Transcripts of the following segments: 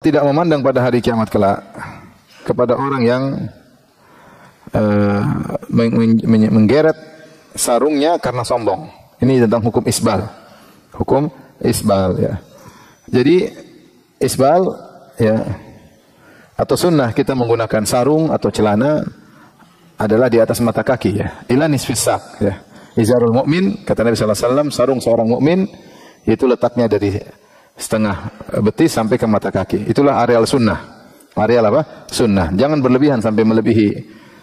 tidak memandang pada hari kiamat kelak kepada orang yang menggeret sarungnya karena sombong. Ini tentang hukum isbal. Hukum isbal ya. Jadi isbal ya atau sunnah kita menggunakan sarung atau celana adalah di atas mata kaki ya. Ila nisfis sak ya. Izarul mukmin kata Nabi sallallahu alaihi wasallam, sarung seorang mukmin itu letaknya dari setengah betis sampai ke mata kaki. Itulah areal sunnah. Areal apa? Sunnah. Jangan berlebihan sampai melebihi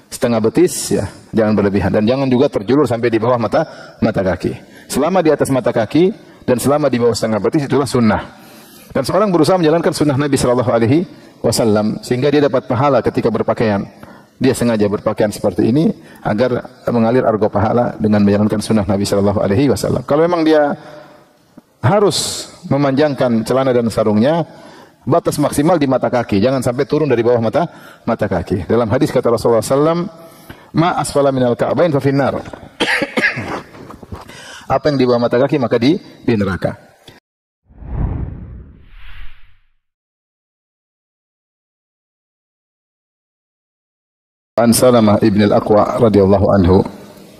setengah betis ya. Jangan berlebihan dan jangan juga terjulur sampai di bawah mata kaki. Selama di atas mata kaki dan selama di bawah setengah betis itulah sunnah. Dan seorang berusaha menjalankan sunnah Nabi sallallahu alaihi wasallam sehingga dia dapat pahala ketika berpakaian. Dia sengaja berpakaian seperti ini agar mengalir argo pahala dengan menjalankan sunnah Nabi sallallahu alaihi wasallam. Kalau memang dia harus memanjangkan celana dan sarungnya, batas maksimal di mata kaki, jangan sampai turun dari bawah mata kaki. Dalam hadis kata Rasulullah sallam, "Ma asfala minal ka'bain fa finnar." Apa yang di bawah mata kaki maka di neraka. An Salamah ibn al-Aqwa radhiyallahu anhu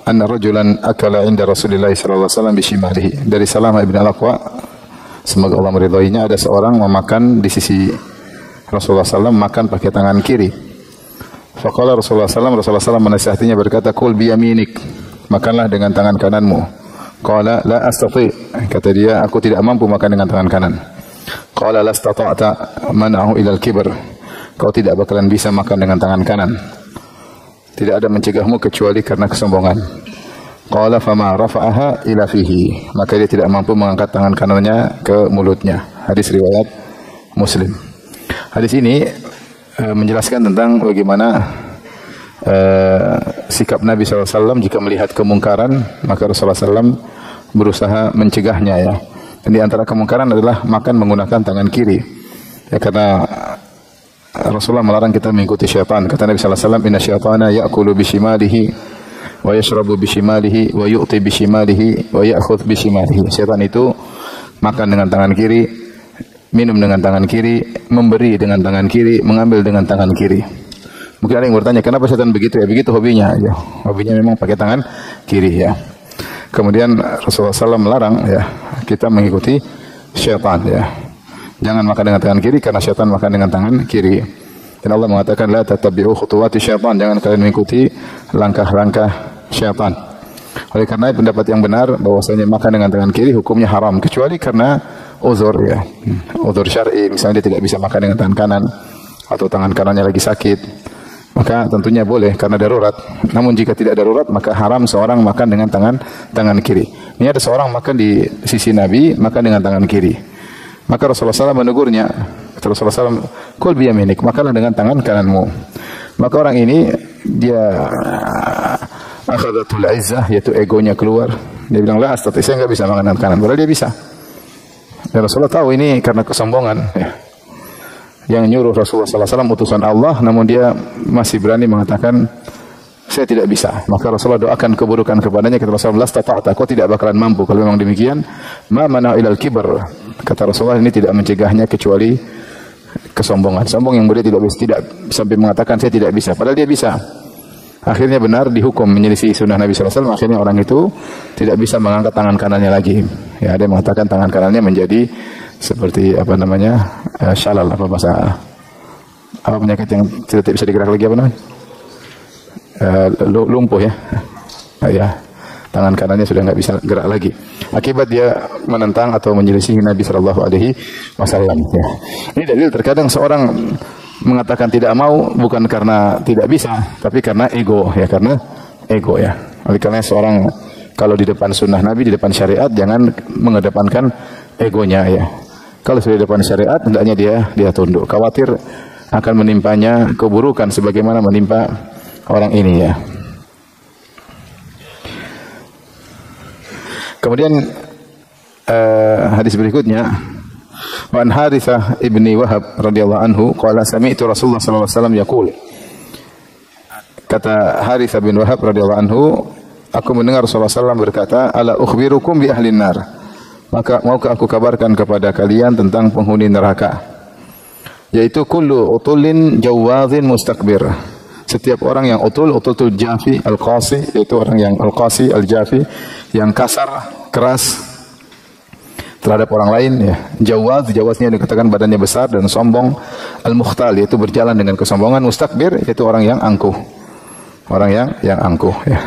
anna rajulan akala inda Rasulillah sallallahu alaihi wasallam bishimalihi. Dari Salamah ibn al-Aqwa, semoga Allah meridhoinya, ada seorang memakan di sisi Rasulullah sallallahu makan pakai tangan kiri. Faqala Rasulullah sallallahu menasihatinya berkata, "Kul bi yaminik." Makanlah dengan tangan kananmu. Qala la astati. Kata dia, aku tidak mampu makan dengan tangan kanan. Qala la istata'ta man'ahu ila al-kibr. Kau tidak bakalan bisa makan dengan tangan kanan. Tidak ada mencegahmu kecuali karena kesombongan. Qala fama rafa'aha ila fihi. Maka dia tidak mampu mengangkat tangan kanannya ke mulutnya. Hadis riwayat Muslim. Hadis ini menjelaskan tentang bagaimana sikap Nabi SAW jika melihat kemungkaran, maka Rasulullah SAW berusaha mencegahnya ya. Dan di antara kemungkaran adalah makan menggunakan tangan kiri. Ya, karena Rasulullah melarang kita mengikuti syaitan. Kata Nabi sallallahu alaihi wasallam, "Inna syaitana ya'kulu bishimalihi wa yashrabu bishimalihi wa yu'ti bishimalihi wa ya'khudh bishimalihi." Syaitan itu makan dengan tangan kiri, minum dengan tangan kiri, memberi dengan tangan kiri, mengambil dengan tangan kiri. Mungkin ada yang bertanya, kenapa syaitan begitu ya? Begitu hobinya ya. Hobinya memang pakai tangan kiri ya. Kemudian Rasulullah SAW melarang ya kita mengikuti syaitan ya. Jangan makan dengan tangan kiri karena syaitan makan dengan tangan kiri. Dan Allah mengatakan la tattabi'u khutuwati syaitan, jangan kalian mengikuti langkah-langkah syaitan. Oleh karena pendapat yang benar bahwasanya makan dengan tangan kiri hukumnya haram kecuali karena uzur ya. Uzur syar'i, misalnya dia tidak bisa makan dengan tangan kanan atau tangan kanannya lagi sakit. Maka tentunya boleh karena darurat. Namun jika tidak darurat maka haram seorang makan dengan tangan kiri. Ini ada seorang makan di sisi Nabi makan dengan tangan kiri. Maka Rasulullah SAW menegurnya. Kata Rasulullah SAW, "Kul biyaminik," makanlah dengan tangan kananmu. Maka orang ini dia akhadatul izzah, yaitu egonya keluar. Dia bilang, "La astati," saya enggak bisa makan dengan kanan. Padahal dia bisa. Dan Rasulullah tahu ini karena kesombongan ya. Yang nyuruh Rasulullah SAW utusan Allah, namun dia masih berani mengatakan, "Saya tidak bisa." Maka Rasulullah doakan keburukan kepadanya. Kata Rasulullah, "Stata'ta," kau tidak bakalan mampu. Kalau memang demikian, ma mana ilal kibr. Kata Rasulullah, ini tidak mencegahnya kecuali kesombongan. Sombong yang dia tidak sampai mengatakan saya tidak bisa. Padahal dia bisa. Akhirnya benar dihukum menyelisih sunnah Nabi SAW. Akhirnya orang itu tidak bisa mengangkat tangan kanannya lagi. Ya, ada yang mengatakan tangan kanannya menjadi seperti apa namanya syalal, apa bahasa apa penyakit yang tidak bisa digerak lagi apa namanya? Lumpuh ya. Ya, tangan kanannya sudah nggak bisa gerak lagi. Akibat dia menentang atau menyelisihi Nabi Shallallahu Alaihi Wasallam. Ya. Ini dalil terkadang seorang mengatakan tidak mau bukan karena tidak bisa, tapi karena ego ya, karena ego ya. Oleh karena seorang kalau di depan sunnah Nabi, di depan syariat, jangan mengedepankan egonya ya. Kalau sudah di depan syariat, hendaknya dia tunduk. Khawatir akan menimpanya keburukan sebagaimana menimpa orang ini ya. Kemudian hadis berikutnya, wa an Haritsah ibni Wahab radhiyallahu anhu qala sami'tu Rasulullah sallallahu alaihi wasallam yaqul. Kata Haritsah bin Wahab radhiyallahu anhu, aku mendengar Rasulullah sallallahu berkata, ala ukhbirukum bi ahlin nar. Maka maukah aku kabarkan kepada kalian tentang penghuni neraka? yaitu kullu utulin jawazin mustakbir. Setiap orang yang utul tul jafi al-qasi, yaitu orang yang al-qasi al-jafi, yang kasar, keras terhadap orang lain ya. Jawaznya dikatakan badannya besar dan sombong. Al-mukhtal yaitu berjalan dengan kesombongan. Mustakbir yaitu orang yang angkuh. Orang yang angkuh ya.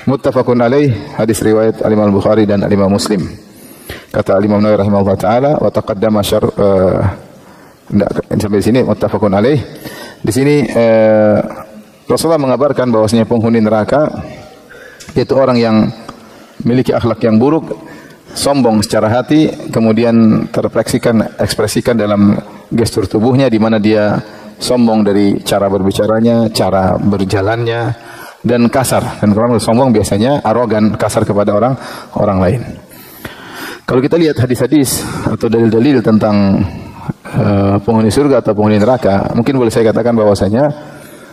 Muttafaqun alaih, hadis riwayat Al-Imam Al-Bukhari dan Al-Imam Muslim. Kata Al-Imam Nawawi rahimahullah taala, wa taqaddama sampai sini muttafaqun alaih. Di sini Rasulullah mengabarkan bahwasanya penghuni neraka yaitu orang yang memiliki akhlak yang buruk, sombong secara hati, kemudian ekspresikan dalam gestur tubuhnya, di mana dia sombong dari cara berbicaranya, cara berjalannya, dan kasar. Dan kalau sombong biasanya arogan, kasar kepada orang lain. Kalau kita lihat hadis-hadis atau dalil-dalil tentang penghuni surga atau penghuni neraka, mungkin boleh saya katakan bahwasanya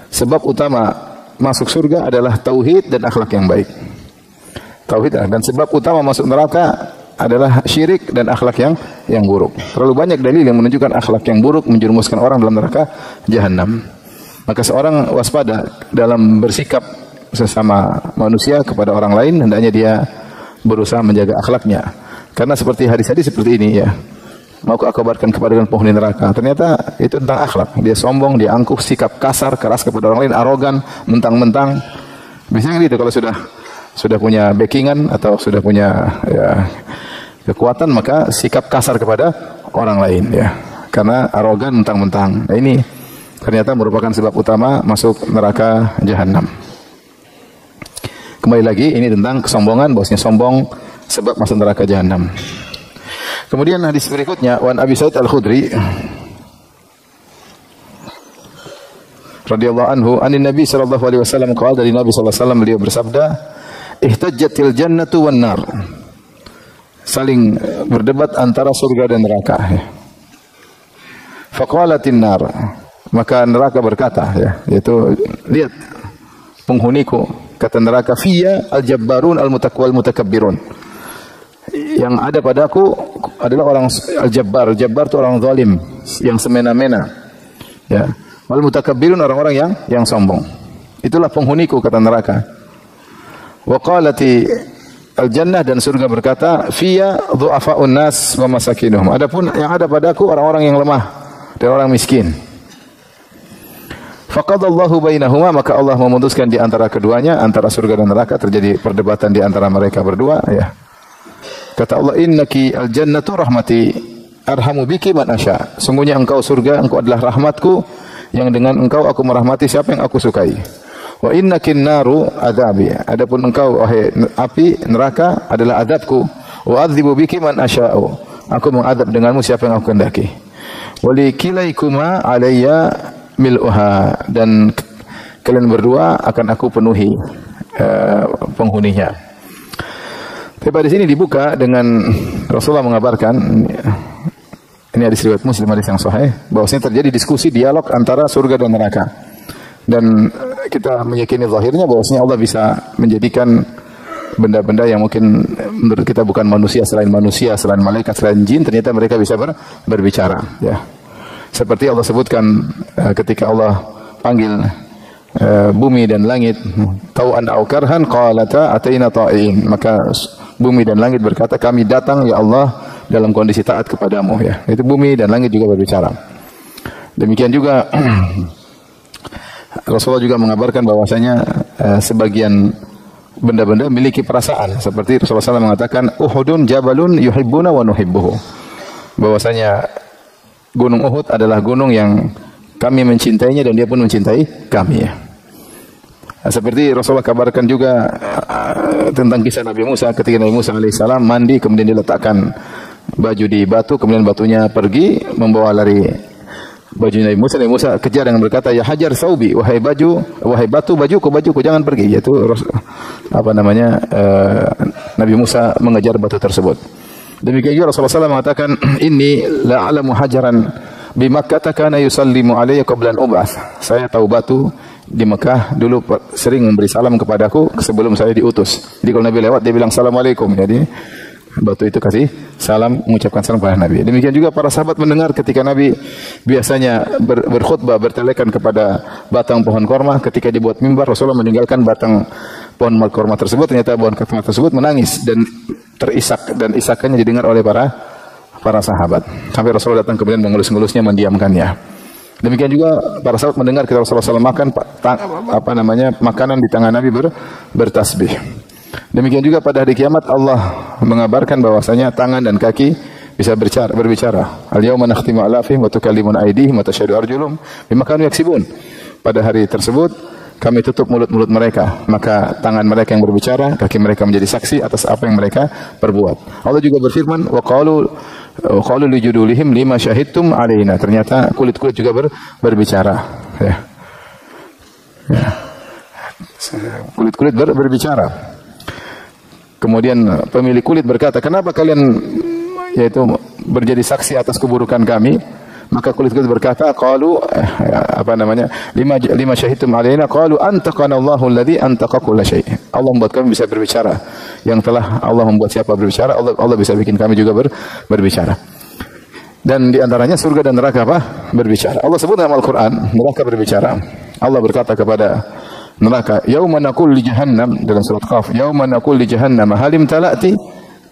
sebab utama masuk surga adalah tauhid dan akhlak yang baik. Tauhid, dan sebab utama masuk neraka adalah syirik dan akhlak yang buruk. Terlalu banyak dalil yang menunjukkan akhlak yang buruk menjerumuskan orang dalam neraka jahanam. Maka seorang waspada dalam bersikap sesama manusia kepada orang lain, hendaknya dia berusaha menjaga akhlaknya. Karena seperti hadis-hadis seperti ini ya. Mau aku kabarkan kepada penghuni neraka. Ternyata itu tentang akhlak. Dia sombong, dia angkuh, sikap kasar, keras kepada orang lain, arogan, mentang-mentang. Biasanya gitu kalau sudah punya backingan atau sudah punya ya, kekuatan, maka sikap kasar kepada orang lain ya. Karena arogan, mentang-mentang. Nah, ini ternyata merupakan sebab utama masuk neraka jahanam. Kembali lagi, ini tentang kesombongan, bahwasanya sombong sebab masuk neraka jahanam. Kemudian hadis berikutnya, wan Abi Sa'id Al-Khudri radhiyallahu anhu, anin Nabi sallallahu alaihi wasallam qala, dari Nabi sallallahu alaihi wasallam beliau bersabda, ihtajjatil jannatu wan nar. Saling berdebat antara surga dan neraka ya. Faqalatin nar, maka neraka berkata ya, yaitu lihat penghuniku, kata neraka, fiyya al-jabbarun al-mutakwal mutakabbirun. Yang ada padaku adalah orang al-jabbar. Jabbar itu orang zalim, yang semena-mena. Ya. Wal mutakabbirun, orang-orang yang sombong. Itulah penghuniku, kata neraka. Wa qalati al-jannah, dan surga berkata, fiyya dhu'afa'un nas wa masakinuhum. Adapun yang ada padaku orang-orang yang lemah dan orang miskin. Faqadallahu bainahuma, maka Allah memutuskan di antara keduanya, antara surga dan neraka, terjadi perdebatan di antara mereka berdua ya. Kata Allah, innaki al-jannatu rahmati arhamu biki man asya. Sungguhnya engkau surga, engkau adalah rahmatku, yang dengan engkau aku merahmati siapa yang aku sukai. Wa innakin naru adzabi. Adapun engkau wahai api neraka adalah azabku. Wa adzibu biki man asya'u. Aku mengadab denganmu siapa yang aku kehendaki. Wa likilaikuma alayya mil'uha, dan kalian berdua akan aku penuhi penghuninya. Tapi di sini dibuka dengan Rasulullah mengabarkan, ini hadis riwayat Muslim, hadis yang sahih, bahwasanya terjadi diskusi, dialog antara surga dan neraka. Dan kita meyakini zahirnya bahwasanya Allah bisa menjadikan benda-benda yang mungkin menurut kita bukan manusia, selain malaikat, selain jin, ternyata mereka bisa berbicara ya. Seperti Allah sebutkan ketika Allah panggil bumi dan langit, tau'an au karhan qalata ataina ta'in, maka bumi dan langit berkata, kami datang ya Allah dalam kondisi taat kepadamu ya. Itu bumi dan langit juga berbicara. Demikian juga Rasulullah juga mengabarkan bahwasanya sebagian benda-benda memiliki perasaan, seperti Rasulullah SAW mengatakan, Uhudun jabalun yuhibbuna wa nuhibbuhu. Bahwasanya gunung Uhud adalah gunung yang kami mencintainya dan dia pun mencintai kami ya. Seperti Rasulullah kabarkan juga tentang kisah Nabi Musa, ketika Nabi Musa alaihissalam mandi, kemudian diletakkan baju di batu, kemudian batunya pergi membawa lari baju Nabi Musa. Nabi Musa kejar dengan berkata, ya hajar saubi, wahai batu, bajuku jangan pergi. Yaitu Nabi Musa mengejar batu tersebut. Demikian juga Rasulullah SAW mengatakan, inni la'alamu hajaran bi Makkah kana yusallimu alayya qabla an ub'ats. Saya tahu batu di Mekah dulu sering memberi salam kepadaku sebelum saya diutus. Jadi kalau Nabi lewat dia bilang assalamualaikum. Jadi Batu itu kasih salam, mengucapkan salam kepada Nabi. Demikian juga para sahabat mendengar ketika Nabi biasanya berkhutbah, bertelekan kepada batang pohon korma. Ketika dibuat mimbar, Rasulullah meninggalkan batang pohon korma tersebut. Ternyata pohon korma tersebut menangis dan terisak, dan isakannya didengar oleh para sahabat. Sampai Rasulullah datang kemudian mengelus-ngelusnya, mendiamkannya. Demikian juga para sahabat mendengar ketika Rasulullah SAW makan makanan di tangan Nabi bertasbih. Demikian juga pada hari kiamat Allah mengabarkan bahwasanya tangan dan kaki bisa berbicara. Al-yauma nakhtimu ala afwahihim wa tukallimuna aydihim wa tashhadu arjuluhum bima kanu yaksibun. Pada hari tersebut kami tutup mulut-mulut mereka, maka tangan mereka yang berbicara, kaki mereka menjadi saksi atas apa yang mereka perbuat. Allah juga berfirman, wa qalu li juludihim lima syahidtum alaina. Ternyata kulit-kulit juga berbicara, ya. Kulit-kulit berbicara. Kemudian pemilik kulit berkata, kenapa kalian berjadi saksi atas keburukan kami? Maka kulit-kulit berkata, qalu lima syahidtum alaina qalu antaqana Allahu alladhi antaqa kulla syai'. Allah membuat kami bisa berbicara. Yang telah Allah membuat siapa berbicara, Allah bisa bikin kami juga berbicara. Dan di antaranya surga dan neraka berbicara. Allah sebut dalam Al-Qur'an, neraka berbicara. Allah berkata kepada neraka, yauma naqul li jahannam, dalam surat Qaf, yauma naqul li jahannam halim talati.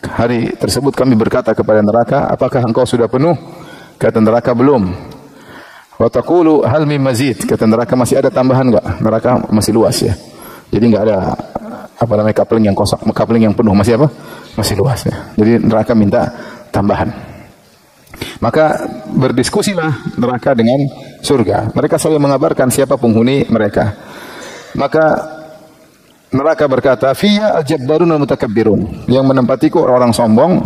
Hari tersebut kami berkata kepada neraka, apakah engkau sudah penuh? Kata neraka belum. Wa taqulu hal min mazid, kata neraka masih ada tambahan enggak? Neraka masih luas ya. Jadi enggak ada coupling yang kosong, coupling yang penuh, masih masih luas ya. Jadi neraka minta tambahan. Maka berdiskusilah neraka dengan surga. Mereka selalu mengabarkan siapa penghuni mereka. Maka neraka berkata, "Fiyya al-jabbarun al-mutakabbirun." Yang menempatiku orang-orang sombong,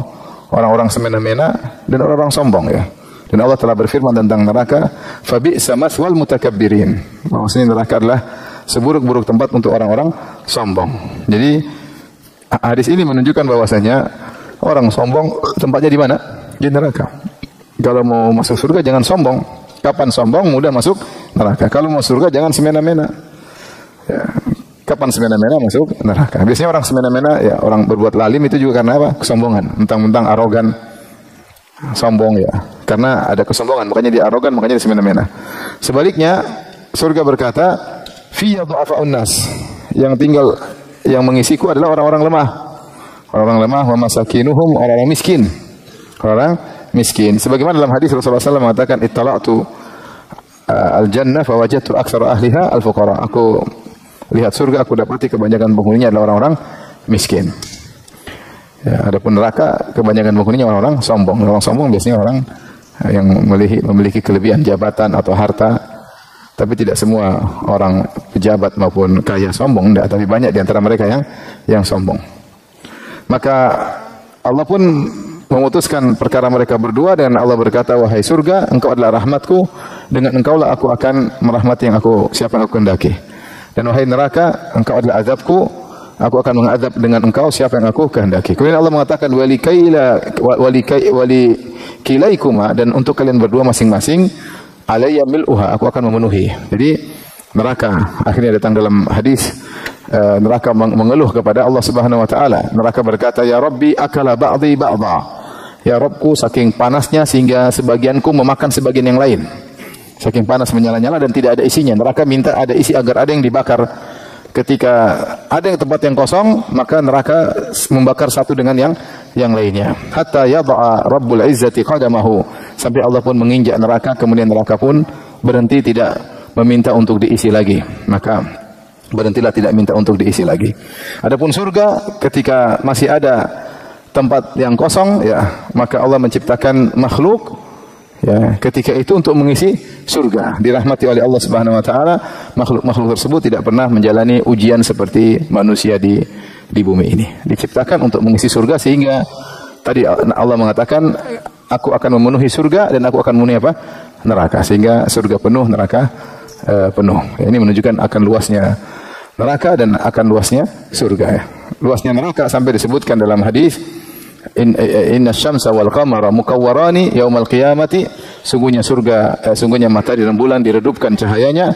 orang-orang semena-mena dan orang-orang sombong ya. Dan Allah telah berfirman tentang neraka, "Fa bi'sa maswal mutakabbirin." Maksudnya neraka adalah seburuk-buruk tempat untuk orang-orang sombong. Jadi hadis ini menunjukkan bahwasanya orang sombong tempatnya di mana? Di neraka. Kalau mau masuk surga jangan sombong. Kapan sombong mudah masuk neraka. Kalau mau surga jangan semena-mena. Ya. Kapan semena-mena masuk neraka? Biasanya orang semena-mena, ya orang berbuat lalim itu juga karena apa? Kesombongan, mentang-mentang arogan, sombong ya. Karena ada kesombongan, makanya dia arogan, makanya dia semena-mena. Sebaliknya, surga berkata, "Fiyya du'afa'un nas." Yang tinggal, yang mengisiku adalah orang-orang lemah. Orang-orang lemah, wa masakinuhum, orang-orang miskin. Orang miskin. Sebagaimana dalam hadis Rasulullah SAW mengatakan, "Ittala'tu al-jannah fa wajadtu aktsara ahliha al-fuqara." Aku lihat surga, aku dapati kebanyakan penghuninya adalah orang-orang miskin. Ya, adapun neraka kebanyakan penghuninya orang-orang sombong. Orang sombong biasanya orang yang memiliki kelebihan jabatan atau harta. Tapi tidak semua orang pejabat maupun kaya sombong, tidak, tapi banyak di antara mereka yang sombong. Maka Allah pun memutuskan perkara mereka berdua dan Allah berkata, "Wahai surga, engkau adalah rahmatku, dengan engkaulah aku akan merahmati siapa yang aku kehendaki. Dan wahai neraka, engkau adalah azabku, aku akan mengadab dengan engkau siapa yang aku kehendaki." Kemudian Allah mengatakan, "Walikilaikuma," dan untuk kalian berdua masing-masing, "alayya mil'uha," aku akan memenuhi. Jadi neraka akhirnya datang dalam hadis, neraka mengeluh kepada Allah Subhanahu wa taala. Neraka berkata, "Ya Rabbi, akala ba'dhi ba'dha." Ya Rabbku, saking panasnya sehingga sebagianku memakan sebagian yang lain. Saking panas menyala-nyala dan tidak ada isinya. Neraka minta ada isi agar ada yang dibakar. Ketika ada yang tempat yang kosong, maka neraka membakar satu dengan yang lainnya. Hatta yad'a Rabbul Izzati qadamahu. Sampai Allah pun menginjak neraka, kemudian neraka pun berhenti tidak meminta untuk diisi lagi. Maka berhentilah tidak minta untuk diisi lagi. Adapun surga, ketika masih ada tempat yang kosong, ya maka Allah menciptakan makhluk, ya ketika itu untuk mengisi surga. Dirahmati oleh Allah Subhanahu wa taala, makhluk-makhluk tersebut tidak pernah menjalani ujian seperti manusia di bumi ini. Diciptakan untuk mengisi surga, sehingga tadi Allah mengatakan, "Aku akan memenuhi surga dan aku akan memenuhi neraka." Sehingga surga penuh, neraka penuh. Ya, ini menunjukkan akan luasnya neraka dan akan luasnya surga ya. Luasnya neraka sampai disebutkan dalam hadis, "Inna syamsa wal qamara mukawwarani yaumal qiyamati." Sungguhnya sungguhnya matahari dan bulan diredupkan cahayanya.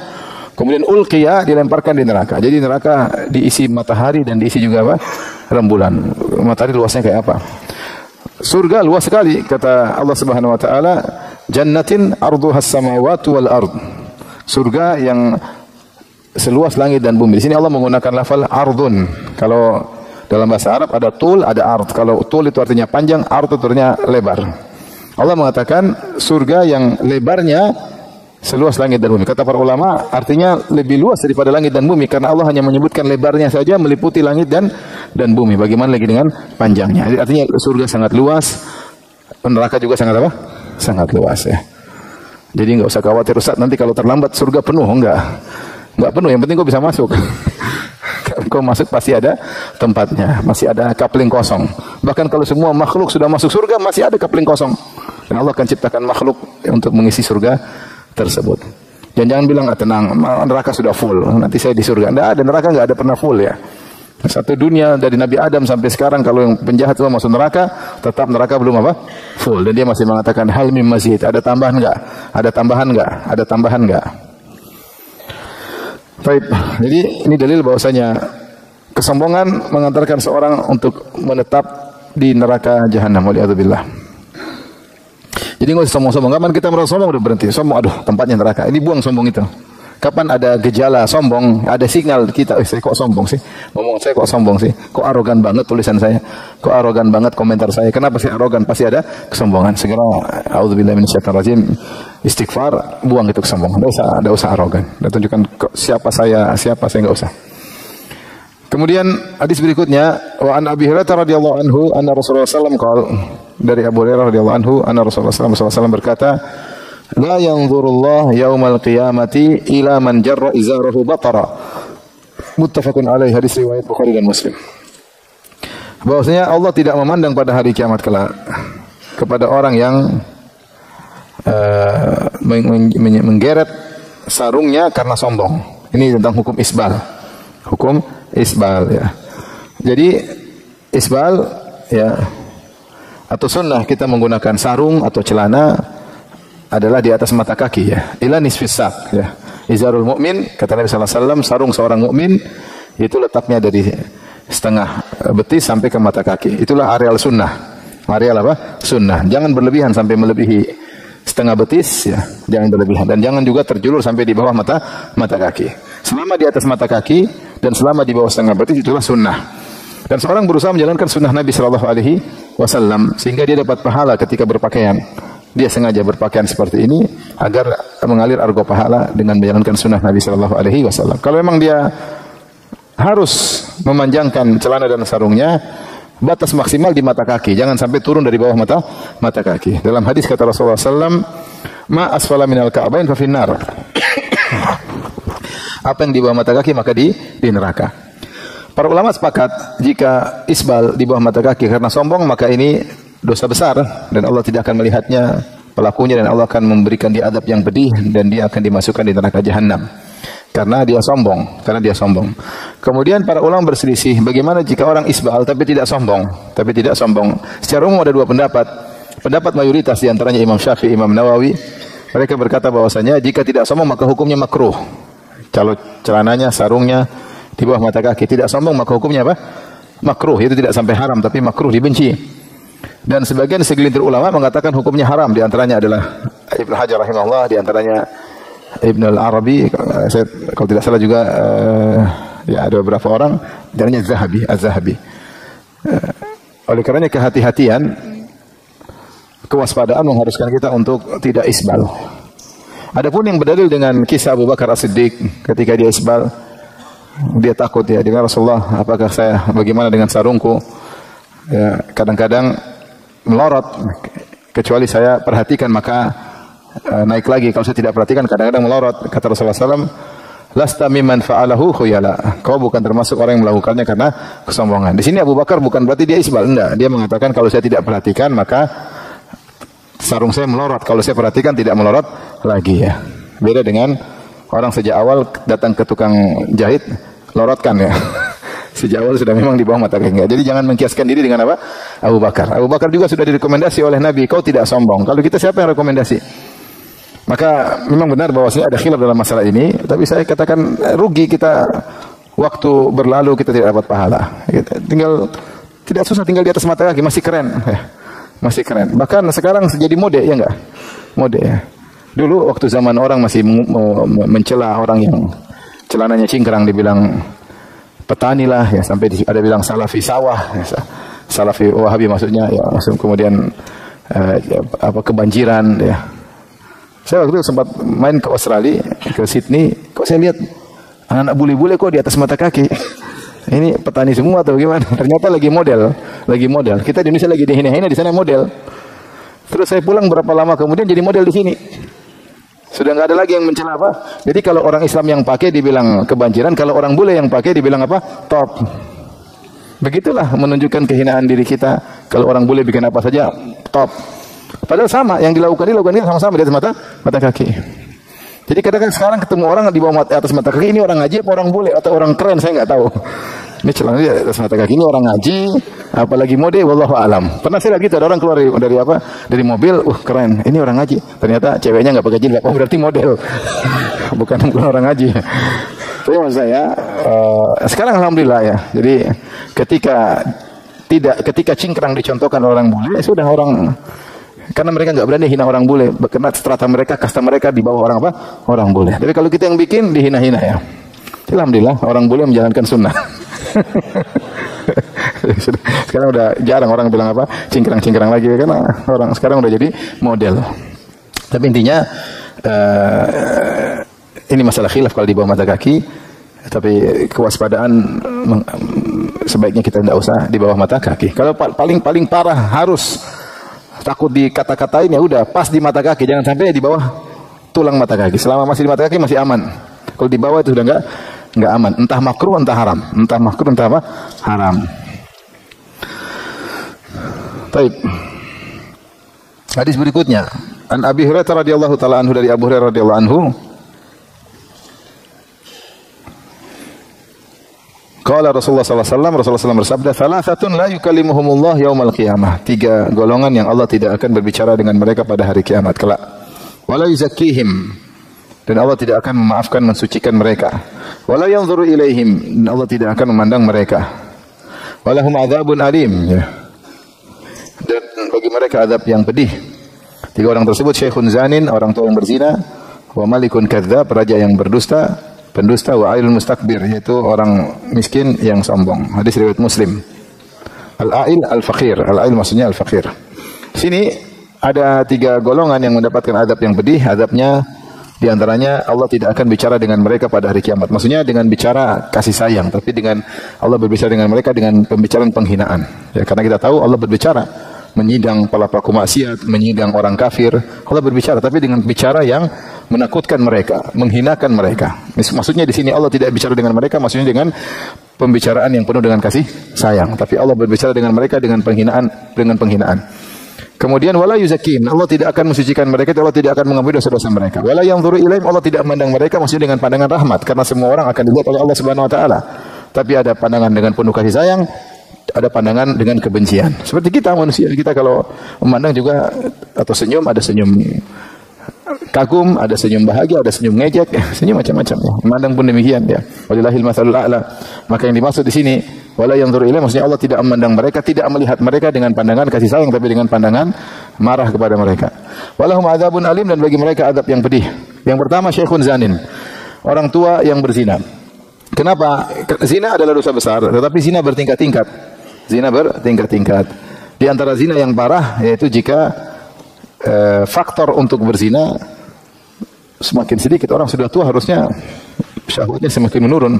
Kemudian ulqiya, dilemparkan di neraka. Jadi neraka diisi matahari dan diisi juga rembulan. Matahari luasnya kayak apa? Surga luas sekali, kata Allah Subhanahu wa taala, jannatin arduhas samawati wal ard. Surga yang seluas langit dan bumi. Di sini Allah menggunakan lafal ardun. Kalau dalam bahasa Arab ada tul, ada ard. Kalau tul itu artinya panjang, ard itu artinya lebar. Allah mengatakan surga yang lebarnya seluas langit dan bumi. Kata para ulama, artinya lebih luas daripada langit dan bumi karena Allah hanya menyebutkan lebarnya saja meliputi langit dan bumi. Bagaimana lagi dengan panjangnya? Artinya surga sangat luas, neraka juga sangat apa? Sangat luas ya. Jadi enggak usah khawatir Ustaz, nanti kalau terlambat surga penuh, enggak penuh, yang penting kau bisa masuk. Kau masuk pasti ada tempatnya, masih ada kapling kosong. Bahkan kalau semua makhluk sudah masuk surga, masih ada kapling kosong. Dan Allah akan ciptakan makhluk untuk mengisi surga tersebut. Dan jangan bilang tenang, neraka sudah full, nanti saya di surga. Tidak ada, neraka nggak ada pernah full ya. Satu dunia dari Nabi Adam sampai sekarang, kalau yang penjahat itu masuk neraka, tetap neraka belum apa? Full. Dan dia masih mengatakan hal mim mazid, ada tambahan nggak? Ada tambahan nggak? Ada tambahan nggak? Baik, jadi ini dalil bahwasanya kesombongan mengantarkan seorang untuk menetap di neraka jahanam. Waliyadzubillah. Jadi nggak usah sombong-sombong. Kapan kita merasa sombong udah berhenti. Sombong, aduh tempatnya neraka. Ini buang sombong itu. Kapan ada gejala sombong, ada signal kita, saya kok sombong sih? Ngomong saya kok sombong sih? Kok arogan banget tulisan saya? Kok arogan banget komentar saya? Kenapa sih arogan? Pasti ada kesombongan. Segera auzubillahi minasyaitonirrajim, istighfar, buang itu kesombongan. Enggak usah arogan. Dan tunjukkan siapa saya enggak usah. Kemudian hadis berikutnya, wa an Abi Hurairah radhiyallahu anhu anna Rasulullah sallallahu alaihi wasallam, dari Abu Hurairah radhiyallahu anhu anna Rasulullah sallallahu alaihi wasallam berkata, la yanzurullah yaumal qiyamati ila man jarra izarahu batara. Muttafaqun alaihi, hadis riwayat Bukhari dan Muslim. Bahwasanya Allah tidak memandang pada hari kiamat kelak kepada orang yang menggeret sarungnya karena sombong. Ini tentang hukum isbal. Hukum isbal ya. Jadi isbal ya, atau sunnah kita menggunakan sarung atau celana adalah di atas mata kaki ya, ila nisfis sak ya. Izarul mukmin, kata Nabi sallallahu alaihi wasallam, sarung seorang mukmin itu letaknya dari setengah betis sampai ke mata kaki. Itulah areal sunnah. Areal apa? Sunnah. Jangan berlebihan sampai melebihi setengah betis ya, jangan berlebihan, dan jangan juga terjulur sampai di bawah mata kaki. Selama di atas mata kaki dan selama di bawah setengah betis, itulah sunnah. Dan seorang berusaha menjalankan sunnah Nabi sallallahu alaihi wasallam sehingga dia dapat pahala ketika berpakaian. Dia sengaja berpakaian seperti ini agar mengalir argo pahala dengan menjalankan sunnah Nabi sallallahu alaihi wasallam. Kalau memang dia harus memanjangkan celana dan sarungnya, batas maksimal di mata kaki, jangan sampai turun dari bawah mata kaki. Dalam hadis kata Rasulullah sallallahu alaihi wasallam, ma asfala minal ka'bain fa finnar. Apa yang di bawah mata kaki maka di neraka. Para ulama sepakat jika isbal di bawah mata kaki karena sombong, maka ini dosa besar dan Allah tidak akan melihatnya pelakunya, dan Allah akan memberikan dia adab yang pedih dan dia akan dimasukkan di neraka jahanam karena dia sombong. Kemudian para ulama berselisih bagaimana jika orang isbal tapi tidak sombong. Secara umum ada dua pendapat. Pendapat mayoritas di antaranya Imam Syafi'i, Imam Nawawi, mereka berkata bahwasanya jika tidak sombong maka hukumnya makruh. Kalau celananya, sarungnya di bawah mata kaki tidak sombong maka hukumnya apa? Makruh. Itu tidak sampai haram tapi makruh, dibenci. Dan sebagian segelintir ulama mengatakan hukumnya haram. Di antaranya adalah Ibnu Hajar rahimahullah, di antaranya Ibnu Al-Arabi, kalau tidak salah juga ya ada beberapa orang, di antaranya Az-Zahabi. Oleh karenanya kehati-hatian, kewaspadaan mengharuskan kita untuk tidak isbal. Adapun yang berdalil dengan kisah Abu Bakar As-Siddiq ketika dia isbal, dia takut ya dengan Rasulullah, apakah saya bagaimana dengan sarungku? Ya, kadang-kadang melorot, kecuali saya perhatikan maka naik lagi. Kalau saya tidak perhatikan kadang-kadang melorot. Kata Rasulullah SAW, lasta mimman fa'alahu khuyala. Kau bukan termasuk orang yang melakukannya karena kesombongan. Di sini Abu Bakar bukan berarti dia isbal, enggak. Dia mengatakan kalau saya tidak perhatikan maka sarung saya melorot. Kalau saya perhatikan tidak melorot lagi ya. Beda dengan orang sejak awal datang ke tukang jahit, lorotkan ya. Sejak awal sudah memang di bawah mata kaki. Jadi jangan mengkiaskan diri dengan apa? Abu Bakar. Abu Bakar juga sudah direkomendasi oleh Nabi, kau tidak sombong. Kalau kita siapa yang rekomendasi? Maka memang benar bahwasanya ada khilaf dalam masalah ini, tapi saya katakan rugi kita, waktu berlalu kita tidak dapat pahala. Tinggal tidak susah, tinggal di atas mata kaki masih keren. Masih keren. Bahkan sekarang jadi mode, ya enggak? Mode ya. Dulu waktu zaman orang masih mencela orang yang celananya cingkrang, dibilang petani lah ya, sampai ada bilang salafi sawah ya, salafi wahabi maksudnya ya, maksud kemudian kebanjiran ya. Saya waktu itu sempat main ke Australia, ke Sydney, kok saya lihat anak-anak bule-bule kok di atas mata kaki. Ini petani semua atau gimana? Ternyata lagi model. Kita di Indonesia lagi dihina-hina, di sana model. Terus saya pulang berapa lama kemudian jadi model di sini. Sudah nggak ada lagi yang mencela apa. Jadi kalau orang Islam yang pakai dibilang kebanjiran, kalau orang bule yang pakai dibilang apa? Top. Begitulah menunjukkan kehinaan diri kita. Kalau orang bule bikin apa saja top. Padahal sama, yang dilakukan ini sama-sama di atas mata kaki. Jadi kadang-kadang sekarang ketemu orang di bawah atas mata kaki, ini orang ngaji apa orang bule atau orang keren, saya nggak tahu. Ini celana di atas mata kaki, ini orang ngaji, apalagi mode, wallahu alam. Pernah saya lihat gitu, ada orang keluar dari mobil, keren, ini orang ngaji. Ternyata ceweknya nggak pakai jilbab, berarti model, bukan orang ngaji. Tapi maksud saya, sekarang alhamdulillah ya. Jadi ketika cingkrang dicontohkan orang bule, sudah orang. Karena mereka nggak berani hina orang bule, karena strata mereka, kasta mereka di bawah orang apa? Orang bule. Tapi kalau kita yang bikin dihina-hina ya. Alhamdulillah orang bule menjalankan sunnah. Sekarang udah jarang orang bilang apa? Cingkrang-cingkrang lagi, karena orang sekarang udah jadi model. Tapi intinya ini masalah khilaf kalau di bawah mata kaki. Tapi kewaspadaan sebaiknya kita tidak usah di bawah mata kaki. Kalau paling parah harus takut dikata-katain, ya udah pas di mata kaki, jangan sampai di bawah tulang mata kaki. Selama masih di mata kaki masih aman. Kalau di bawah itu sudah enggak aman. Entah makruh entah haram. Entah makruh entah apa? Haram. Baik. Hadis berikutnya, An Abi Hurairah radhiyallahu taala anhu, dari Abu Hurairah radhiyallahu anhu, qala Rasulullah sallallahu alaihi wasallam, Rasulullah SAW bersabda, "Thalathatun la yukallimuhumullah yaumal qiyamah." 3 golongan yang Allah tidak akan berbicara dengan mereka pada hari kiamat kelak. Wala yuzakkihim, dan Allah tidak akan memaafkan, mensucikan mereka. Wala yanzuru ilaihim, dan Allah tidak akan memandang mereka. Walahum adzabun alim, ya. Dan bagi mereka azab yang pedih. 3 orang tersebut, syekhun zanin, orang tua yang berzina, wa malikun kadzdzab, raja yang berdusta, pendusta, wa ailul mustakbir, yaitu orang miskin yang sombong. Hadis riwayat Muslim. Al-ail al-faqir. Al-ail maksudnya al-faqir. Sini ada 3 golongan yang mendapatkan azab yang pedih. Azabnya di antaranya Allah tidak akan bicara dengan mereka pada hari kiamat. Maksudnya dengan bicara kasih sayang, tapi dengan Allah berbicara dengan mereka dengan pembicaraan penghinaan. Ya, karena kita tahu Allah berbicara menyidang pelaku maksiat, menyidang orang kafir. Allah berbicara, tapi dengan bicara yang menakutkan mereka, menghinakan mereka. Maksudnya di sini Allah tidak bicara dengan mereka, maksudnya dengan pembicaraan yang penuh dengan kasih sayang. Tapi Allah berbicara dengan mereka dengan penghinaan. Kemudian wala yuzakin, Allah tidak akan mensucikan mereka, Allah tidak akan mengampuni dosa-dosa mereka. Wala yanzuru ilaihim, Allah tidak memandang mereka, maksudnya dengan pandangan rahmat, karena semua orang akan dilihat oleh Allah Subhanahu wa taala. Tapi ada pandangan dengan penuh kasih sayang, ada pandangan dengan kebencian. Seperti kita manusia, kita kalau memandang juga atau senyum, ada senyum kagum, ada senyum bahagia, ada senyum ngejek, senyum macam-macam. Ya. Memandang pun demikian ya. Walillahil matsalul a'la. Maka yang dimaksud di sini wala yanzuru ilaihim, maksudnya Allah tidak memandang mereka, tidak melihat mereka dengan pandangan kasih sayang, tapi dengan pandangan marah kepada mereka. Walahum adzabun alim, dan bagi mereka azab yang pedih. Yang pertama, syekhun zanin, orang tua yang berzina. Kenapa? Zina adalah dosa besar, tetapi zina bertingkat-tingkat. Zina bertingkat-tingkat. Di antara zina yang parah yaitu jika faktor untuk berzina semakin sedikit. Orang sudah tua harusnya syahwatnya semakin menurun,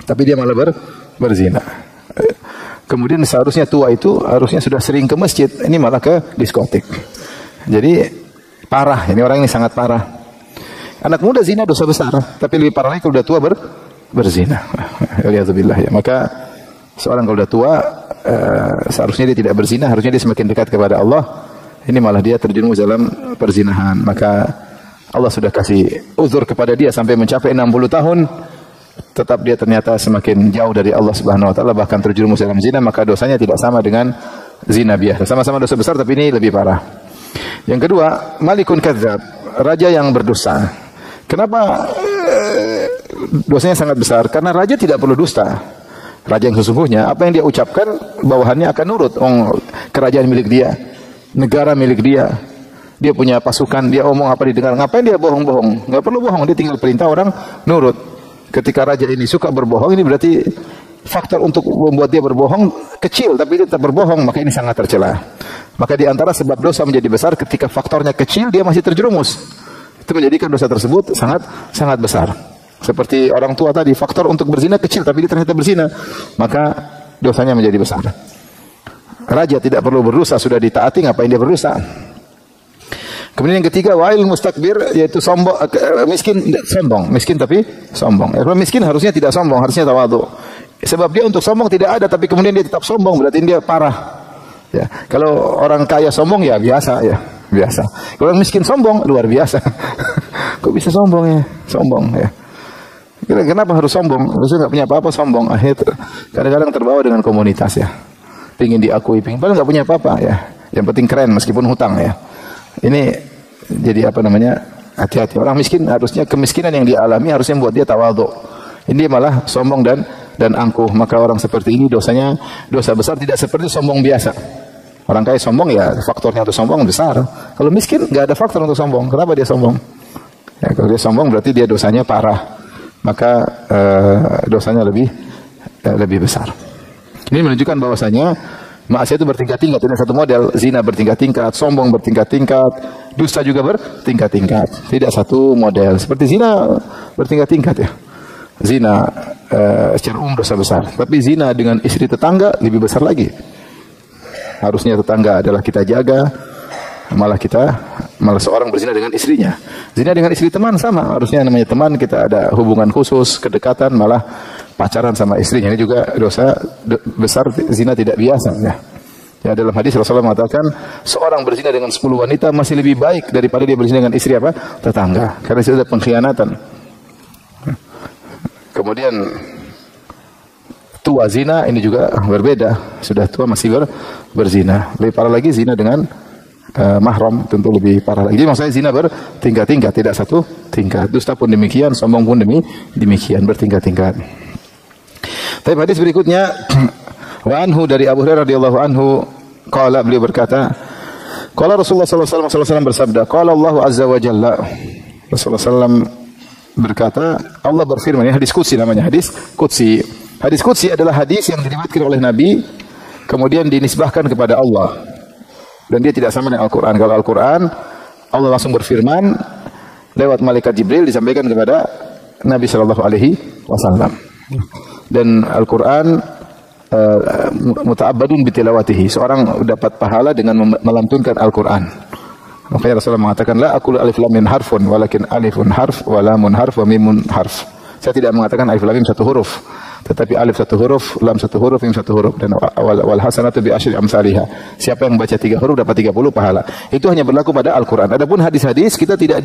tapi dia malah berzina. Kemudian seharusnya tua itu harusnya sudah sering ke masjid, ini malah ke diskotik. Jadi parah, ini orang ini sangat parah. Anak muda zina dosa besar, tapi lebih parah lagi kalau sudah tua berzina. Alhamdulillah ya. Maka seorang kalau sudah tua seharusnya dia tidak berzina, harusnya dia semakin dekat kepada Allah. Ini malah dia terjerumus dalam perzinahan. Maka Allah sudah kasih uzur kepada dia sampai mencapai 60 tahun, tetap dia ternyata semakin jauh dari Allah Subhanahu wa taala, bahkan terjerumus dalam zina, maka dosanya tidak sama dengan zina biasa. Sama-sama dosa besar, tapi ini lebih parah. Yang kedua, malikun kadzdzab, raja yang berdusta. Kenapa dosanya sangat besar? Karena raja tidak perlu dusta. Raja yang sesungguhnya, apa yang dia ucapkan bawahannya akan nurut. Kerajaan milik dia. negara milik dia. Dia punya pasukan, dia omong apa didengar. Ngapain dia bohong-bohong? Nggak perlu bohong, dia tinggal perintah orang nurut. Ketika raja ini suka berbohong, ini berarti faktor untuk membuat dia berbohong kecil, tapi dia tetap berbohong, maka ini sangat tercela. Maka di antara sebab dosa menjadi besar ketika faktornya kecil, dia masih terjerumus. Itu menjadikan dosa tersebut sangat besar. Seperti orang tua tadi, faktor untuk berzina kecil, tapi dia ternyata berzina, maka dosanya menjadi besar. Raja tidak perlu berdosa, sudah ditaati, ngapain dia berdosa? Kemudian yang ketiga, wa'il mustakbir, yaitu sombong, miskin tapi sombong. Kalau miskin harusnya tidak sombong, harusnya tawadhu. Sebab dia untuk sombong tidak ada, tapi kemudian dia tetap sombong, berarti dia parah. Ya, kalau orang kaya sombong ya biasa ya, biasa. Kalau orang miskin sombong luar biasa. Kok bisa sombong ya? Sombong ya. Kenapa harus sombong? Harusnya nggak punya apa-apa sombong. Akhirnya kadang-kadang terbawa dengan komunitas ya. Pingin diakui, padahal nggak punya apa-apa ya. Yang penting keren meskipun hutang ya. Ini jadi apa namanya? Hati-hati. Orang miskin harusnya kemiskinan yang dia alami harusnya membuat dia tawadhu. Ini dia malah sombong dan angkuh. Maka orang seperti ini dosanya dosa besar, tidak seperti sombong biasa. Orang kaya sombong ya faktornya untuk sombong besar. Kalau miskin nggak ada faktor untuk sombong. Kenapa dia sombong? Ya, kalau dia sombong berarti dia dosanya parah. Maka dosanya lebih besar. Ini menunjukkan bahwasanya maksiat itu bertingkat-tingkat, ini satu model. Zina bertingkat-tingkat, sombong bertingkat-tingkat, dusta juga bertingkat-tingkat. Tidak satu model. Seperti zina bertingkat-tingkat ya. Zina secara umum dosa besar, tapi zina dengan istri tetangga lebih besar lagi. Harusnya tetangga adalah kita jaga, malah seorang berzina dengan istrinya. Zina dengan istri teman sama, harusnya namanya teman, kita ada hubungan khusus, kedekatan, malah pacaran sama istrinya. Ini juga dosa besar, zina tidak biasa ya. Ya, dalam hadis Rasulullah mengatakan seorang berzina dengan 10 wanita masih lebih baik daripada dia berzina dengan istri apa? Tetangga. Karena itu ada pengkhianatan. Kemudian tua zina ini juga berbeda. Sudah tua masih berzina. Lebih parah lagi zina dengan mahram, tentu lebih parah lagi. Jadi maksudnya zina bertingkat-tingkat, tidak satu tingkat. Dusta pun demikian, sombong pun demikian, bertingkat-tingkat. Tapi hadis berikutnya, wa anhu dari Abu Hurairah radhiyallahu anhu, qala, beliau berkata, qala Rasulullah sallallahu alaihi wasallam bersabda, qala Allah azza wa jalla, Rasulullah sallallahu berkata, Allah berfirman, ini hadis qudsi namanya, hadis qudsi. Hadis qudsi adalah hadis yang diriwayatkan oleh Nabi kemudian dinisbahkan kepada Allah. Dan dia tidak sama dengan Al-Qur'an. Kalau Al-Qur'an Allah langsung berfirman lewat malaikat Jibril disampaikan kepada Nabi sallallahu alaihi wasallam. Dan Al-Quran muta'abbadun bitilawatihi. Seorang dapat pahala dengan melantunkan Al-Quran. Makanya Rasulullah mengatakan, la aqulu alif lam mim harfun, walakin alifun harf, wa lamun harf, wa mimun harf. Saya tidak mengatakan alif lam mim satu huruf, tetapi alif satu huruf, lam satu huruf, mim satu huruf, dan wal hasanatu bi asyri amsalihha. Siapa yang baca 3 huruf dapat 30 pahala. Itu hanya berlaku pada Al-Quran. Adapun hadis-hadis kita tidak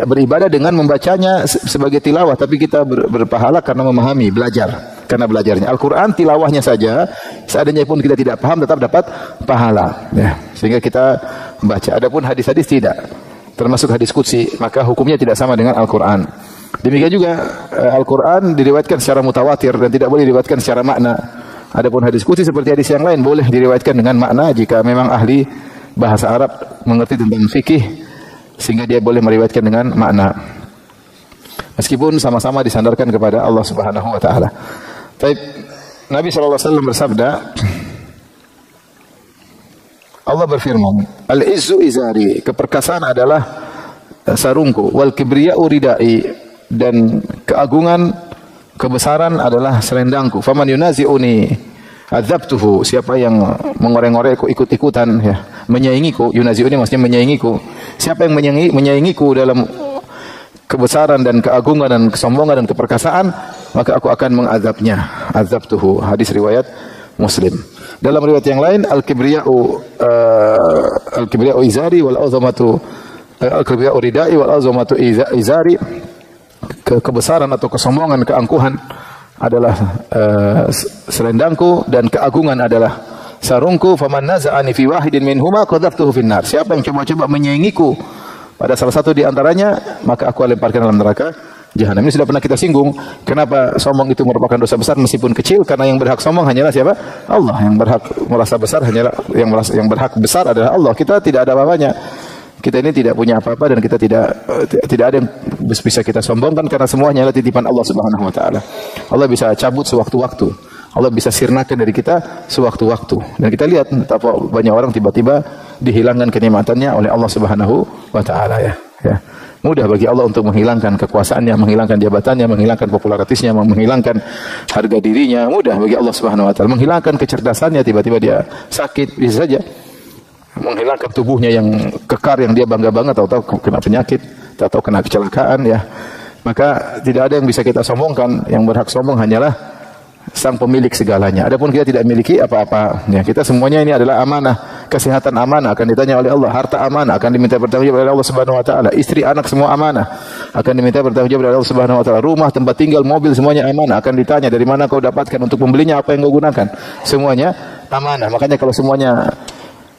beribadah dengan membacanya sebagai tilawah, tapi kita berpahala karena memahami, belajar. Karena belajarnya Al-Quran, tilawahnya saja, seadanya pun kita tidak paham, tetap dapat pahala. Ya, sehingga kita baca. Adapun hadis-hadis tidak, termasuk hadis qudsi, maka hukumnya tidak sama dengan Al-Quran. Demikian juga Al-Quran diriwayatkan secara mutawatir dan tidak boleh diriwayatkan secara makna. Adapun hadis qudsi seperti hadis yang lain boleh diriwayatkan dengan makna jika memang ahli bahasa Arab mengerti tentang fikih, sehingga dia boleh meriwayatkan dengan makna. Meskipun sama-sama disandarkan kepada Allah Subhanahu wa taala. Baik, Nabi sallallahu alaihi wasallam bersabda, Allah berfirman, "Al-izzu izari," keperkasaan adalah sarungku, wal kibriya'u ridai, dan keagungan, kebesaran adalah selendangku. Faman yunazi'uni adzabtuhu, siapa yang mengorek-ngorekku, ikut-ikutan ya, menyaingiku, yunazi'uni maksudnya menyaingiku. Siapa yang menyaingiku dalam kebesaran dan keagungan dan kesombongan dan keperkasaan, maka aku akan mengazabnya. Azabtuhu. Hadis riwayat Muslim. Dalam riwayat yang lain, al-kibriya'u izari wal azamatu, al-kibriya'u ridai wal azamatu izari. Kebesaran atau kesombongan, keangkuhan adalah selendangku dan keagungan adalah sarungku. Faman naza'ani fi wahidin minhuma qadhaftuhu finnar. Siapa yang coba-coba menyaingiku pada salah satu di antaranya, maka aku lemparkan dalam neraka Jahanam. Ini sudah pernah kita singgung. Kenapa sombong itu merupakan dosa besar meskipun kecil? Karena yang berhak sombong hanyalah siapa? Allah. Yang berhak merasa besar hanyalah yang berhak besar adalah Allah. Kita tidak ada apa-apanya. Kita ini tidak punya apa-apa dan kita tidak ada yang bisa kita sombongkan karena semuanya adalah titipan Allah Subhanahu wa taala. Allah bisa cabut sewaktu-waktu. Allah bisa sirnakan dari kita sewaktu-waktu. Dan kita lihat betapa banyak orang tiba-tiba dihilangkan kenikmatannya oleh Allah Subhanahu wa taala ya. Mudah bagi Allah untuk menghilangkan kekuasaannya, menghilangkan jabatannya, menghilangkan popularitasnya, menghilangkan harga dirinya. Mudah bagi Allah Subhanahu wa taala. Menghilangkan kecerdasannya, tiba-tiba dia sakit, bisa saja. Menghilangkan tubuhnya yang kekar, yang dia bangga banget, tahu-tahu kena penyakit, tahu-tahu kena kecelakaan ya. Maka tidak ada yang bisa kita sombongkan. Yang berhak sombong hanyalah Sang pemilik segalanya. Adapun kita tidak memiliki apa-apa. Ya, kita semuanya ini adalah amanah. Kesehatan amanah akan ditanya oleh Allah. Harta amanah akan diminta bertanggung jawab oleh Allah Subhanahu wa taala. Istri, anak semua amanah akan diminta bertanggung jawab oleh Allah Subhanahu wa taala. Rumah, tempat tinggal, mobil semuanya amanah akan ditanya dari mana kau dapatkan, untuk membelinya apa yang kau gunakan. Semuanya amanah. Makanya kalau semuanya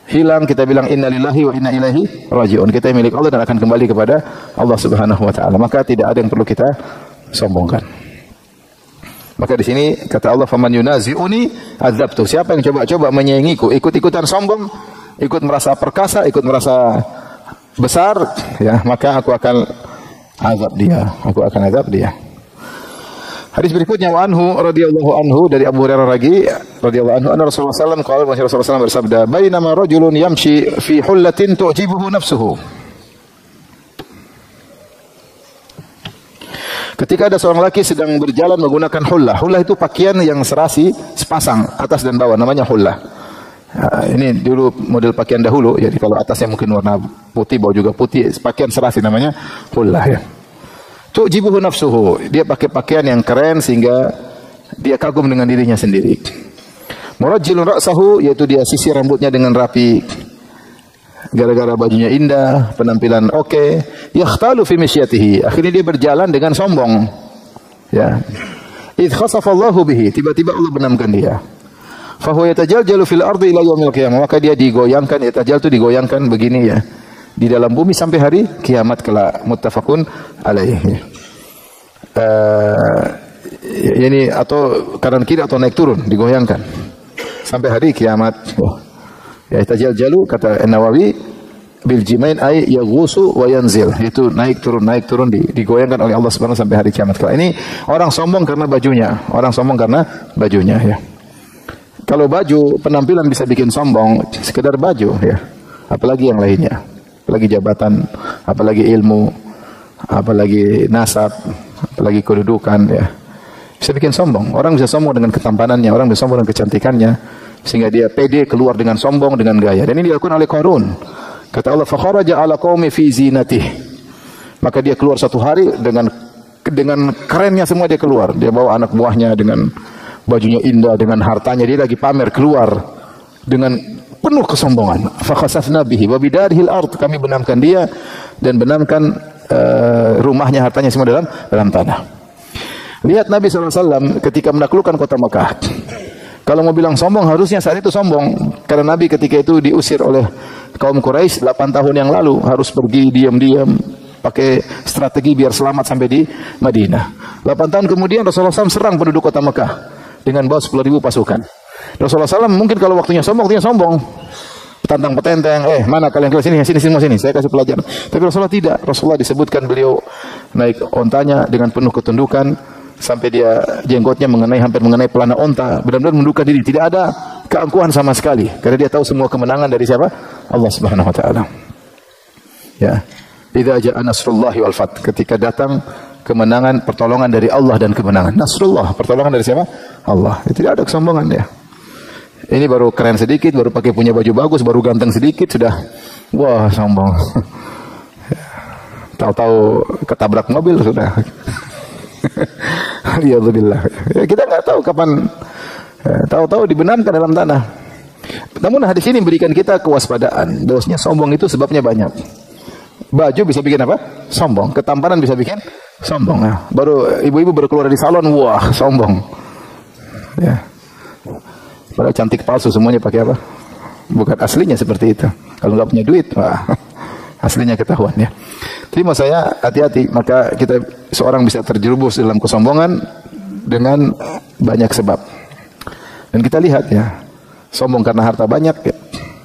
hilang kita bilang innalillahi wa inna ilaihi raji'un. Kita milik Allah dan akan kembali kepada Allah Subhanahu wa taala. Maka tidak ada yang perlu kita sombongkan. Maka di sini kata Allah, faman yunazi'uni adzabtu. Siapa yang coba-coba menyaingiku, ikut-ikutan sombong, ikut merasa perkasa, ikut merasa besar, ya, maka aku akan azab dia. Aku akan azab dia. Hadis berikutnya, wa anhu radhiyallahu anhu, dari Abu Hurairah lagi radhiyallahu anhu, anna Rasulullah sallallahu alaihi wasallam Rasulullah sallallahu bersabda, bainama rajulun yamshi fi hullatin tu'jibuhu nafsuhu. Ketika ada seorang laki sedang berjalan menggunakan hullah. Hullah itu pakaian yang serasi sepasang, atas dan bawah, namanya hullah. Ini dulu model pakaian dahulu, jadi kalau atasnya mungkin warna putih, bawah juga putih, pakaian serasi namanya hullah ya. Tu'jibuhu nafsuhu. Dia pakai pakaian yang keren sehingga dia kagum dengan dirinya sendiri. Murajjilun ra'sahu, yaitu dia sisir rambutnya dengan rapi. Gara-gara bajunya indah, penampilan oke, yakhtalu fi misyatihi. Akhirnya dia berjalan dengan sombong. Ya. Idz khasafallahu bihi, tiba-tiba Allah benamkan dia. Fa huwa yatajaljalu fil ardi ila yaumil qiyamah. Maka dia digoyangkan, yatajal itu digoyangkan begini ya. Di dalam bumi sampai hari kiamat kelak. Muttafaqun alaihi. Ini atau kanan kiri atau naik turun digoyangkan sampai hari kiamat. Ya, tajaljalu kata An-Nawawi bil jimain ay yaghusu wa yanzil, itu naik turun digoyangkan oleh Allah Subhanahu sampai hari kiamat. Ini orang sombong karena bajunya, ya. Kalau baju penampilan bisa bikin sombong, sekedar baju ya. Apalagi yang lainnya. Apalagi jabatan, apalagi ilmu, apalagi nasab, apalagi kedudukan ya. Bisa bikin sombong. Orang bisa sombong dengan ketampanannya, orang bisa sombong dengan kecantikannya, sehingga dia pede keluar dengan sombong, dengan gaya. Dan ini dilakukan oleh Qarun. Kata Allah, fa kharaja ala qaumi fi zinatihi. Maka dia keluar satu hari dengan kerennya semua, dia keluar. Dia bawa anak buahnya dengan bajunya indah, dengan hartanya, dia lagi pamer keluar dengan penuh kesombongan. Fa khasafna bihi wa bidarihil ard. Kami benamkan dia dan benamkan rumahnya, hartanya semua dalam tanah. Lihat Nabi SAW ketika menaklukkan kota Mekah. Kalau mau bilang sombong, harusnya saat itu sombong. Karena Nabi ketika itu diusir oleh kaum Quraisy 8 tahun yang lalu. Harus pergi diam-diam, pakai strategi biar selamat sampai di Madinah. 8 tahun kemudian Rasulullah SAW serang penduduk kota Mekah dengan bawa 10.000 pasukan. Rasulullah SAW mungkin kalau waktunya sombong. Tantang petenteng, mana kalian sini, saya kasih pelajaran. Tapi Rasulullah tidak. Rasulullah disebutkan beliau naik ontanya dengan penuh ketundukan, sampai dia jenggotnya hampir mengenai pelana onta, benar-benar menundukkan diri, tidak ada keangkuhan sama sekali, karena dia tahu semua kemenangan dari siapa? Allah Subhanahu wa taala. Ya. Idza jaa nasrullahi wal fath, ketika datang kemenangan, pertolongan dari Allah dan kemenangan. Nasrullah, pertolongan dari siapa? Allah. Tidak ada kesombongan ya. Ini baru keren sedikit, baru pakai punya baju bagus, baru ganteng sedikit sudah wah sombong. Tahu-tahu ketabrak mobil sudah. Alhamdulillah. Ya, kita nggak tahu kapan, tahu-tahu dibenamkan dalam tanah. Namun hadis ini memberikan kita kewaspadaan. Bahwasanya sombong itu sebabnya banyak. Baju bisa bikin apa? Sombong. Ketampanan bisa bikin sombong. Ya. Baru ibu-ibu baru keluar dari salon, wah sombong. Ya. Padahal cantik palsu semuanya pakai apa? Bukan aslinya seperti itu. Kalau nggak punya duit, wah aslinya ketahuan ya. Jadi maksud saya hati-hati, maka kita seorang bisa terjerumus dalam kesombongan dengan banyak sebab. Dan kita lihat ya, sombong karena harta banyak ya.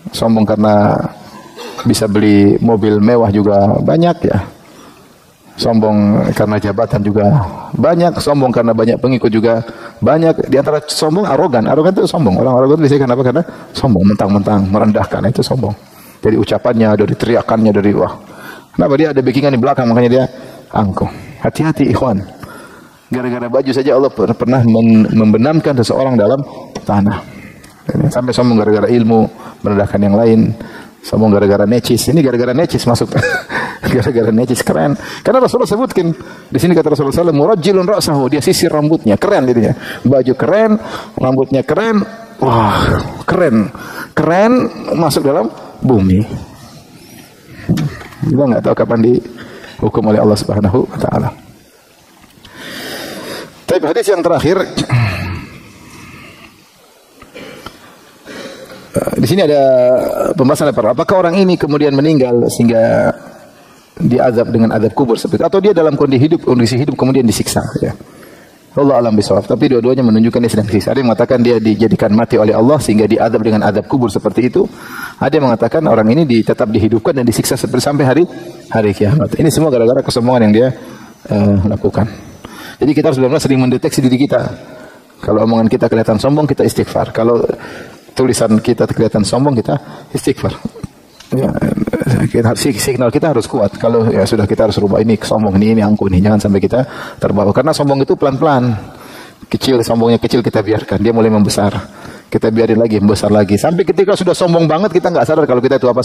Sombong karena bisa beli mobil mewah juga banyak ya. Sombong karena jabatan juga banyak. Sombong karena banyak pengikut juga banyak. Di antara sombong, arogan. Arogan itu sombong. Orang arogan biasanya kenapa? Karena sombong, mentang-mentang, merendahkan. Itu sombong. Dari ucapannya, dari teriakannya, dari wah. Kenapa dia ada backingan di belakang, makanya dia angkuh. Hati-hati ikhwan. Gara-gara baju saja Allah pernah membenamkan seseorang dalam tanah. Sampai sombong gara-gara ilmu, merendahkan yang lain. Sombong gara-gara necis. Ini gara-gara necis masuk. Gara-gara necis keren. Karena Rasulullah sebutkan di sini kata Rasulullah SAW, murajjilun ra'sahu, dia sisir rambutnya, keren jadinya. Baju keren, rambutnya keren. Wah, keren. Keren masuk dalam bumi. Kita enggak tahu kapan dihukum oleh Allah Subhanahu wa taala. Tapi hadis yang terakhir, di sini ada pembahasan apakah orang ini kemudian meninggal sehingga diazab dengan azab kubur seperti itu, atau dia dalam kondisi hidup kemudian disiksa ya. Allah alam bisawab. Tapi dua-duanya menunjukkan dia sedang disiksa. Ada yang mengatakan dia dijadikan mati oleh Allah sehingga diazab dengan azab kubur seperti itu. Ada yang mengatakan orang ini tetap dihidupkan dan disiksa seperti sampai hari kiamat. Ini semua gara-gara kesombongan yang dia lakukan. Jadi kita harus benar-benar sering mendeteksi diri kita. Kalau omongan kita kelihatan sombong, kita istighfar. Kalau tulisan kita kelihatan sombong, kita istighfar. Ya, signal kita harus kuat. Kalau ya sudah, kita harus rubah ini sombong, ini angkuh nih. Jangan sampai kita terbawa. Karena sombong itu pelan-pelan. Kecil, sombongnya kecil kita biarkan. Dia mulai membesar. Kita biarin lagi, membesar lagi. Sampai ketika sudah sombong banget, kita nggak sadar kalau kita itu apa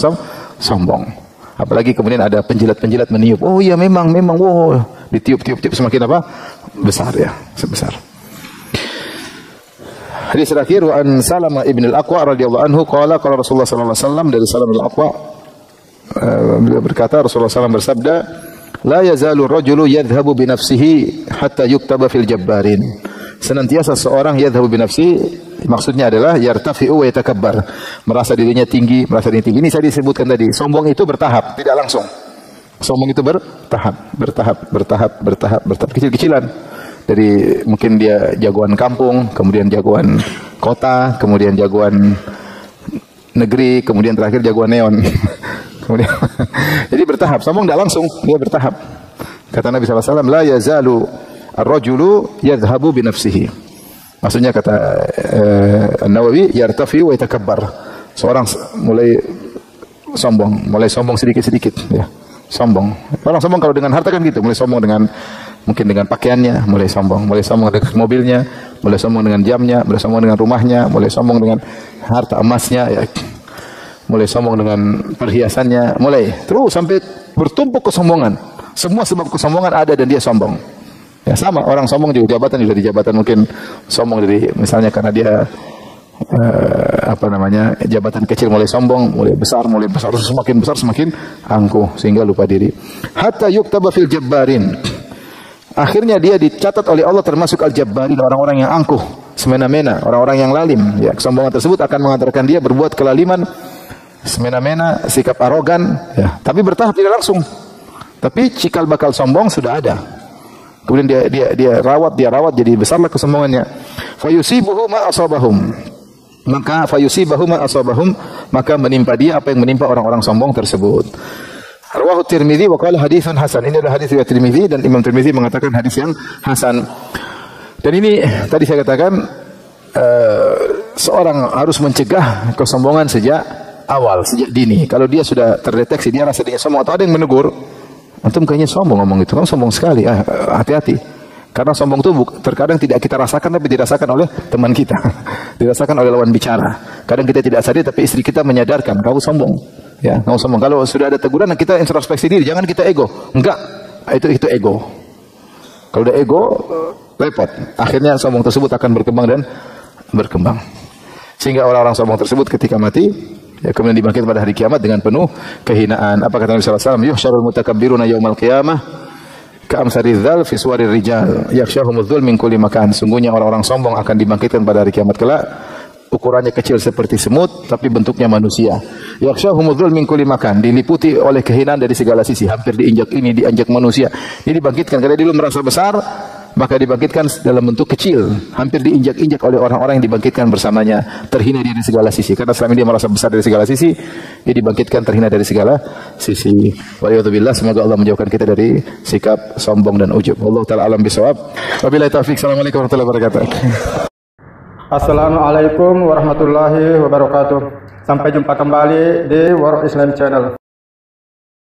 sombong. Apalagi kemudian ada penjilat-penjilat meniup. Oh iya memang, wow. Ditiup-tiup semakin apa? Besar ya, sebesar. Hadis terakhir, wa an Salamah ibn al-Aqwa radhiyallahu anhu qala qala Rasulullah sallallahu alaihi wasallam, dari Salamah al-Aqwa beliau berkata, Rasulullah sallallahu bersabda, la yazalu rajulu yadhhabu bi nafsihi hatta yuktaba fil jabbarin. Senantiasa seorang yadhhabu bi nafsihi, maksudnya adalah yartafi'u wa yatakabbar, merasa dirinya tinggi, Ini saya disebutkan tadi, sombong itu bertahap, tidak langsung. Sombong itu bertahap, kecil-kecilan. Dari mungkin dia jagoan kampung, kemudian jagoan kota, kemudian jagoan negeri, kemudian terakhir jagoan neon. Kemudian jadi bertahap, sombong tidak langsung, dia bertahap. Kata Nabi SAW, la yazalu ar-rajulu yadhhabu bi nafsihi. Maksudnya kata An-Nawawi, yartafi wa yatakabbar. Seorang mulai sombong sedikit-sedikit ya. Sombong. Orang sombong kalau dengan harta kan gitu, mulai sombong mungkin dengan pakaiannya, mulai sombong dengan mobilnya, mulai sombong dengan jamnya, mulai sombong dengan rumahnya, mulai sombong dengan harta emasnya, ya. Mulai sombong dengan perhiasannya, terus sampai bertumpuk kesombongan. Semua sebab kesombongan ada dan dia sombong. Ya sama, orang sombong juga di jabatan mungkin sombong dari misalnya karena dia jabatan kecil mulai sombong, mulai besar semakin besar semakin angkuh sehingga lupa diri. Hatta yuktaba fil jabbarin. Akhirnya dia dicatat oleh Allah termasuk al-jabbarin, orang-orang yang angkuh, semena-mena, orang-orang yang lalim. Ya, kesombongan tersebut akan mengantarkan dia berbuat kelaliman, semena-mena, sikap arogan, ya. Tapi bertahap, tidak langsung. Tapi cikal bakal sombong sudah ada. Kemudian dia rawat jadi besarlah kesombongannya. Fayusibuhu ma asabahum. Maka menimpa dia apa yang menimpa orang-orang sombong tersebut. Rawahu Tirmidzi wa qala haditsun hasan. Ini adalah hadis riwayat Tirmidzi dan Imam Tirmidzi mengatakan hadis yang hasan. Dan ini tadi saya katakan seorang harus mencegah kesombongan sejak awal, sejak dini. Kalau dia sudah terdeteksi dia rasa dia sombong atau ada yang menegur, antum kayaknya sombong ngomong itu, kamu sombong sekali. Hati-hati. Karena sombong itu terkadang tidak kita rasakan tapi dirasakan oleh teman kita. Dirasakan oleh lawan bicara. Kadang kita tidak sadar tapi istri kita menyadarkan, kamu sombong. Ya, kamu sombong. Kalau sudah ada teguran kita introspeksi diri, jangan kita ego. Enggak, itu ego. Kalau udah ego repot. Akhirnya sombong tersebut akan berkembang dan berkembang. Sehingga orang-orang sombong tersebut ketika mati ya, kemudian dibangkitkan pada hari kiamat dengan penuh kehinaan. Apa kata Nabi sallallahu alaihi wasallam? Yuhsyarul mutakabbiruna yaumal qiyamah ka'amsaridzal fi suwarir rijal yakhshahumudz dzul min kulli makan. Sungguhnya orang-orang sombong akan dibangkitkan pada hari kiamat kelak ukurannya kecil seperti semut, tapi bentuknya manusia. Yakhshahumudzul min kulli makan, diliputi oleh kehinaan dari segala sisi, hampir diinjak ini, diinjak manusia. Ini dibangkitkan karena dulu merasa besar, maka dibangkitkan dalam bentuk kecil, hampir diinjak-injak oleh orang-orang yang dibangkitkan bersamanya, terhina dia dari segala sisi. Karena selama ini dia merasa besar dari segala sisi, dia dibangkitkan terhina dari segala sisi. Waliyadzubillah, semoga Allah menjauhkan kita dari sikap sombong dan ujub. Allah taala alam bisawab. Wabillahi taufik. Assalamualaikum warahmatullahi wabarakatuh. Assalamualaikum warahmatullahi wabarakatuh. Sampai jumpa kembali di World Islam Channel.